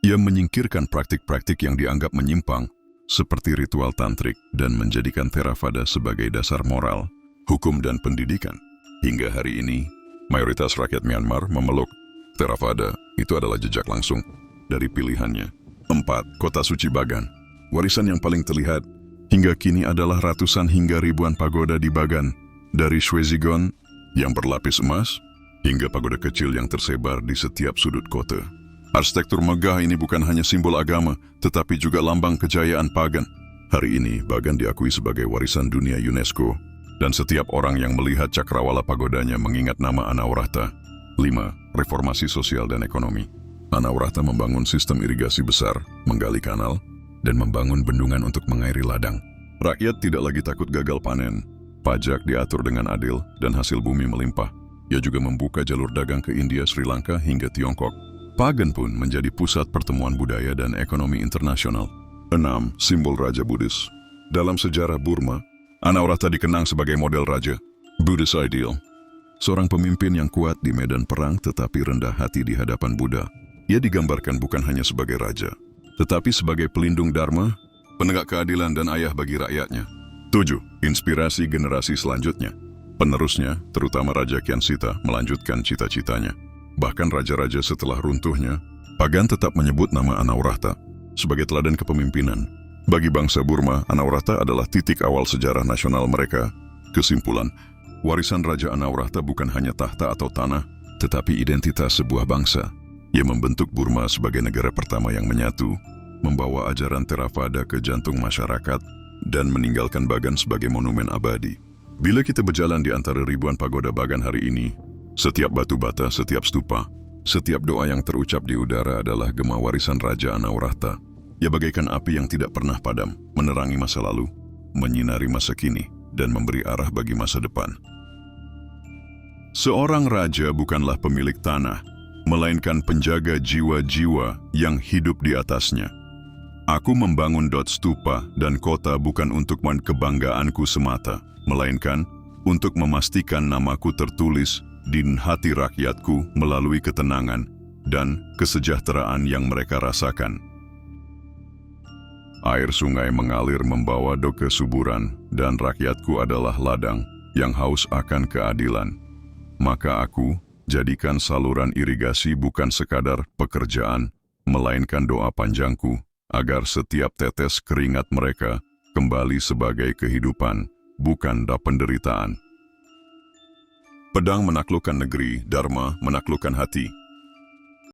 Ia menyingkirkan praktik-praktik yang dianggap menyimpang, seperti ritual tantrik dan menjadikan Theravada sebagai dasar moral, hukum dan pendidikan. Hingga hari ini, mayoritas rakyat Myanmar memeluk Theravada itu adalah jejak langsung dari pilihannya. 4. Kota Suci Bagan. Warisan yang paling terlihat hingga kini adalah ratusan hingga ribuan pagoda di Bagan, dari Shwezigon yang berlapis emas hingga pagoda kecil yang tersebar di setiap sudut kota. Arsitektur megah ini bukan hanya simbol agama, tetapi juga lambang kejayaan pagan. Hari ini, Bagan diakui sebagai warisan dunia UNESCO, dan setiap orang yang melihat cakrawala pagodanya mengingat nama Anaurata. 5. Reformasi sosial dan ekonomi. Anaurata membangun sistem irigasi besar, menggali kanal, dan membangun bendungan untuk mengairi ladang. Rakyat tidak lagi takut gagal panen. Pajak diatur dengan adil, dan hasil bumi melimpah. Ia juga membuka jalur dagang ke India, Sri Lanka, hingga Tiongkok. Pagan pun menjadi pusat pertemuan budaya dan ekonomi internasional. 6. Simbol Raja Buddhis. Dalam sejarah Burma, Anaurata dikenang sebagai model raja, Buddhist ideal. Seorang pemimpin yang kuat di medan perang tetapi rendah hati di hadapan Buddha. Ia digambarkan bukan hanya sebagai raja, tetapi sebagai pelindung dharma, penegak keadilan dan ayah bagi rakyatnya. 7. Inspirasi generasi selanjutnya. Penerusnya, terutama Raja Kyansita, melanjutkan cita-citanya. Bahkan raja-raja setelah runtuhnya, Pagan tetap menyebut nama Anaurata sebagai teladan kepemimpinan. Bagi bangsa Burma, Anaurata adalah titik awal sejarah nasional mereka. Kesimpulan, warisan Raja Anaurata bukan hanya tahta atau tanah, tetapi identitas sebuah bangsa. Ia membentuk Burma sebagai negara pertama yang menyatu, membawa ajaran Theravada ke jantung masyarakat, dan meninggalkan Bagan sebagai monumen abadi. Bila kita berjalan di antara ribuan pagoda Bagan hari ini, setiap batu bata, setiap stupa, setiap doa yang terucap di udara adalah gema warisan Raja Anaurata. Ia bagaikan api yang tidak pernah padam, menerangi masa lalu, menyinari masa kini, dan memberi arah bagi masa depan. Seorang raja bukanlah pemilik tanah, melainkan penjaga jiwa-jiwa yang hidup di atasnya. Aku membangun stupa dan kota bukan untuk kebanggaanku semata, melainkan untuk memastikan namaku tertulis di hati rakyatku melalui ketenangan dan kesejahteraan yang mereka rasakan. Air sungai mengalir membawa kesuburan, dan rakyatku adalah ladang yang haus akan keadilan. Maka aku jadikan saluran irigasi bukan sekadar pekerjaan, melainkan doa panjangku, agar setiap tetes keringat mereka kembali sebagai kehidupan, bukan penderitaan. Pedang menaklukkan negeri, dharma menaklukkan hati.